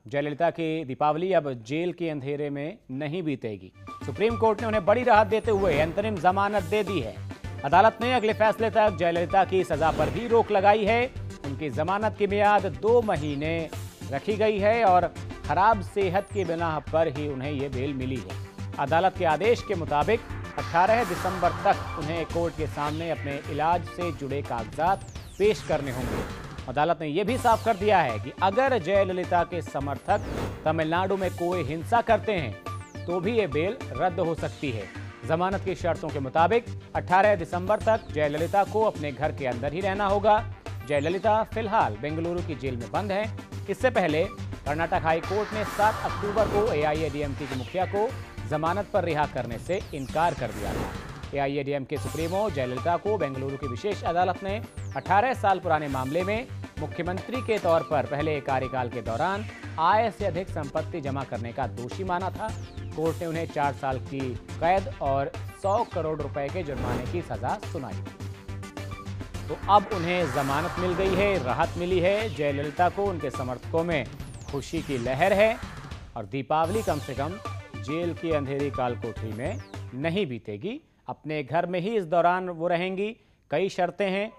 जयललिता की दीपावली अब जेल के अंधेरे में नहीं बीतेगी। सुप्रीम कोर्ट ने उन्हें बड़ी राहत देते हुए अंतरिम जमानत दे दी है। अदालत ने अगले फैसले तक जयललिता की सजा पर भी रोक लगाई है। उनकी जमानत की मियाद 2 महीने रखी गई है और खराब सेहत की बिना पर ही उन्हें ये बेल मिली है। अदालत के आदेश के मुताबिक 18 दिसंबर तक उन्हें कोर्ट के सामने अपने इलाज से जुड़े कागजात पेश करने होंगे। अदालत ने यह भी साफ कर दिया है कि अगर जयललिता के समर्थक तमिलनाडु में कोई हिंसा करते हैं तो भी ये बेल रद्द हो सकती है। जमानत की शर्तों के मुताबिक 18 दिसंबर तक जयललिता को अपने घर के अंदर ही रहना होगा। जयललिता फिलहाल बेंगलुरु की जेल में बंद है। इससे पहले कर्नाटक हाई कोर्ट ने 7 अक्टूबर को एआईएडीएमके के मुखिया को जमानत पर रिहा करने से इनकार कर दिया था। एआईएडीएमके सुप्रीमो जयललिता को बेंगलुरु की विशेष अदालत ने 18 साल पुराने मामले में मुख्यमंत्री के तौर पर पहले कार्यकाल के दौरान आय से अधिक संपत्ति जमा करने का दोषी माना था। कोर्ट ने उन्हें 4 साल की कैद और 100 करोड़ रुपए के जुर्माने की सजा सुनाई थी। तो अब उन्हें जमानत मिल गई है, राहत मिली है। जयललिता को उनके समर्थकों में खुशी की लहर है और दीपावली कम से कम जेल की अंधेरी काल कोठरी में नहीं बीतेगी। अपने घर में ही इस दौरान वो रहेंगी। कई शर्तें हैं।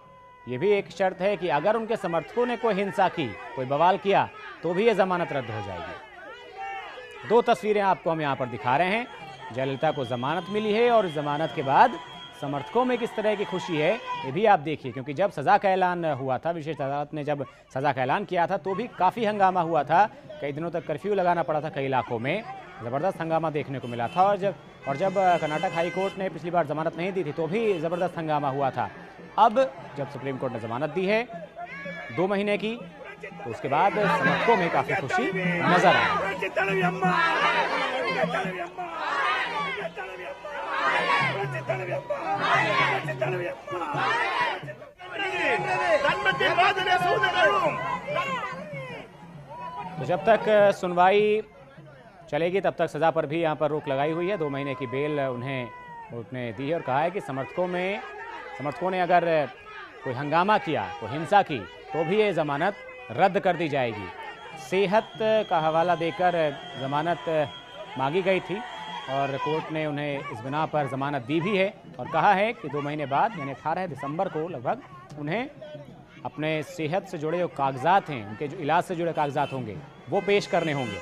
ये भी एक शर्त है कि अगर उनके समर्थकों ने कोई हिंसा की, कोई बवाल किया, तो भी ये जमानत रद्द हो जाएगी। 2 तस्वीरें आपको हम यहाँ पर दिखा रहे हैं। जयललिता को जमानत मिली है और जमानत के बाद समर्थकों में किस तरह की खुशी है ये भी आप देखिए, क्योंकि जब सजा का ऐलान हुआ था, विशेष अदालत ने जब सजा का ऐलान किया था तो भी काफ़ी हंगामा हुआ था। कई दिनों तक कर्फ्यू लगाना पड़ा था। कई इलाकों में ज़बरदस्त हंगामा देखने को मिला था। और जब कर्नाटक हाई कोर्ट ने पिछली बार जमानत नहीं दी थी तो भी ज़बरदस्त हंगामा हुआ था। अब जब सुप्रीम कोर्ट ने जमानत दी है 2 महीने की, तो उसके बाद समर्थकों में काफ़ी खुशी नजर आ रही है। तो जब तक सुनवाई चलेगी तब तक सजा पर भी यहाँ पर रोक लगाई हुई है। 2 महीने की बेल उन्हें कोर्ट ने दी है और कहा है कि समर्थकों ने अगर कोई हंगामा किया, कोई हिंसा की, तो भी ये जमानत रद्द कर दी जाएगी। सेहत का हवाला देकर जमानत मांगी गई थी और कोर्ट ने उन्हें इस बिना पर जमानत दी भी है और कहा है कि 2 महीने बाद यानी 18 दिसंबर को लगभग उन्हें अपने सेहत से जुड़े जो कागजात हैं, उनके जो इलाज से जुड़े कागजात होंगे, वो पेश करने होंगे।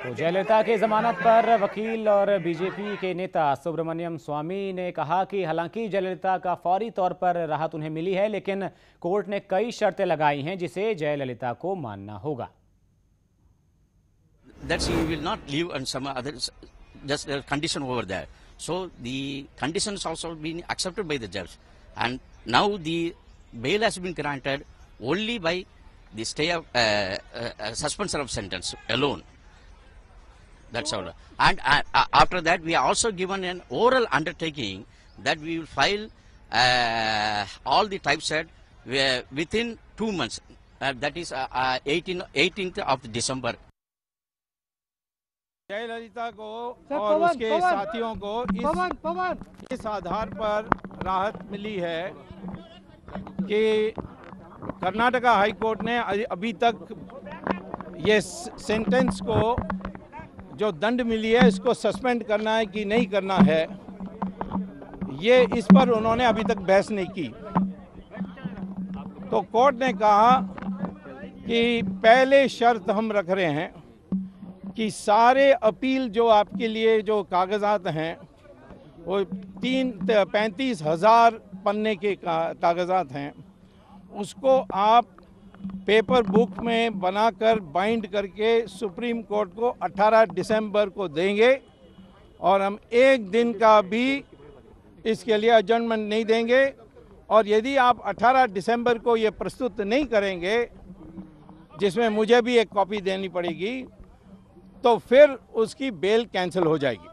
तो जयललिता की जमानत पर वकील और बीजेपी के नेता सुब्रमण्यम स्वामी ने कहा कि हालांकि जयललिता का फौरी तौर पर राहत उन्हें मिली है, लेकिन कोर्ट ने कई शर्तें लगाई हैं जिसे जयललिता को मानना होगा। That she will not leave and some other just a condition over there. So the conditions also been accepted by the judge, and now the bail has been granted only by the stay of suspension of sentence alone. That's all. And after that, we are also given an oral undertaking that we will file all the typeset within 2 months. That is 18th of December. Jayalalithaa को और उसके साथियों को इस आधार पर राहत मिली है कि कर्नाटका हाई कोर्ट ने अभी तक ये सेंटेंस को जो दंड मिली है इसको सस्पेंड करना है कि नहीं करना है, ये इस पर उन्होंने अभी तक बहस नहीं की। तो कोर्ट ने कहा कि पहले शर्त हम रख रहे हैं कि सारे अपील जो आपके लिए जो कागजात हैं वो 35,000 पन्ने के कागजात हैं, उसको आप पेपर बुक में बनाकर बाइंड करके सुप्रीम कोर्ट को 18 दिसंबर को देंगे और हम 1 दिन का भी इसके लिए एडजर्नमेंट नहीं देंगे। और यदि आप 18 दिसंबर को ये प्रस्तुत नहीं करेंगे, जिसमें मुझे भी एक कॉपी देनी पड़ेगी, तो फिर उसकी बेल कैंसिल हो जाएगी।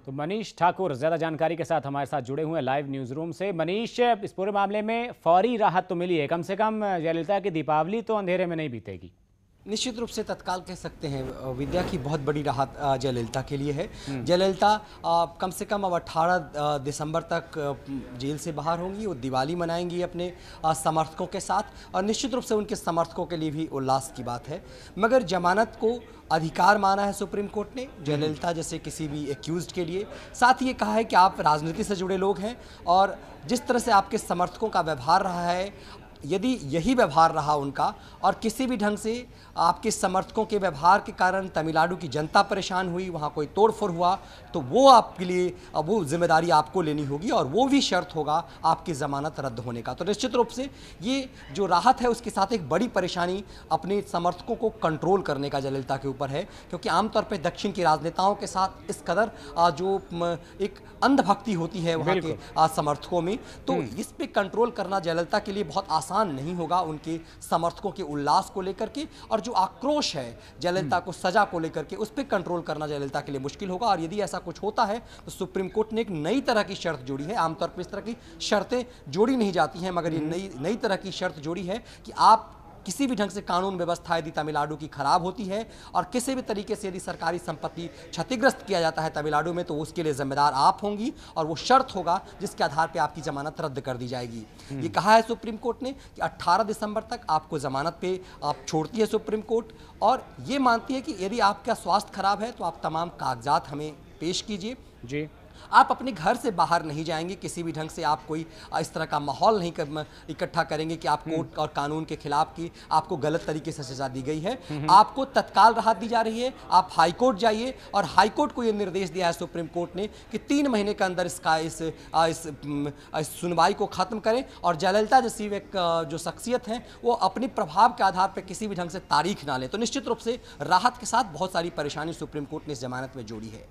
तो मनीष ठाकुर ज्यादा जानकारी के साथ हमारे साथ जुड़े हुए हैं लाइव न्यूज रूम से। मनीष, इस पूरे मामले में फौरी राहत तो मिली है, कम से कम जयललिता की दीपावली तो अंधेरे में नहीं बीतेगी। निश्चित रूप से तत्काल कह सकते हैं विद्या की बहुत बड़ी राहत जयललिता के लिए है। जयललिता कम से कम अब 18 दिसंबर तक जेल से बाहर होंगी। वो दिवाली मनाएंगी अपने समर्थकों के साथ और निश्चित रूप से उनके समर्थकों के लिए भी उल्लास की बात है। मगर जमानत को अधिकार माना है सुप्रीम कोर्ट ने जयललिता जैसे किसी भी एक्यूज्ड के लिए। साथ ही ये कहा है कि आप राजनीति से जुड़े लोग हैं और जिस तरह से आपके समर्थकों का व्यवहार रहा है, यदि यही व्यवहार रहा उनका और किसी भी ढंग से आपके समर्थकों के व्यवहार के कारण तमिलनाडु की जनता परेशान हुई, वहाँ कोई तोड़फोड़ हुआ, तो वो आपके लिए वो जिम्मेदारी आपको लेनी होगी और वो भी शर्त होगा आपकी ज़मानत रद्द होने का। तो निश्चित रूप से ये जो राहत है उसके साथ एक बड़ी परेशानी अपने समर्थकों को कंट्रोल करने का जयललिता के ऊपर है, क्योंकि आमतौर पर दक्षिण के राजनेताओं के साथ इस कदर जो एक अंधभक्ति होती है वहाँ के समर्थकों में, तो इस पे कंट्रोल करना जयललिता के लिए बहुत आसान नहीं होगा। उनके समर्थकों के उल्लास को लेकर के और जो आक्रोश है जयललिता को सजा को लेकर के, उस पर कंट्रोल करना जयललिता के लिए मुश्किल होगा। और यदि ऐसा कुछ होता है तो सुप्रीम कोर्ट ने एक नई तरह की शर्त जोड़ी है। आमतौर पर इस तरह की शर्तें जोड़ी नहीं जाती हैं, मगर ये नई तरह की शर्त जोड़ी है कि आप किसी भी ढंग से कानून व्यवस्था यदि तमिलनाडु की खराब होती है और किसी भी तरीके से यदि सरकारी संपत्ति क्षतिग्रस्त किया जाता है तमिलनाडु में, तो उसके लिए जिम्मेदार आप होंगी और वो शर्त होगा जिसके आधार पे आपकी जमानत रद्द कर दी जाएगी। ये कहा है सुप्रीम कोर्ट ने कि 18 दिसंबर तक आपको जमानत पे आप छोड़ती है सुप्रीम कोर्ट, और ये मानती है कि यदि आपका स्वास्थ्य खराब है तो आप तमाम कागजात हमें पेश कीजिए जी। आप अपने घर से बाहर नहीं जाएंगे, किसी भी ढंग से आप कोई इस तरह का माहौल नहीं इकट्ठा करेंगे कि आप कोर्ट और कानून के खिलाफ की आपको गलत तरीके से सजा दी गई है। आपको तत्काल राहत दी जा रही है। आप हाई कोर्ट जाइए और हाई कोर्ट को ये निर्देश दिया है सुप्रीम कोर्ट ने कि 3 महीने के अंदर इस सुनवाई को खत्म करें और जयललिता जैसी एक जो शख्सियत हैं वो अपने प्रभाव के आधार पर किसी भी ढंग से तारीख ना लें। तो निश्चित रूप से राहत के साथ बहुत सारी परेशानी सुप्रीम कोर्ट ने इस जमानत में जोड़ी है।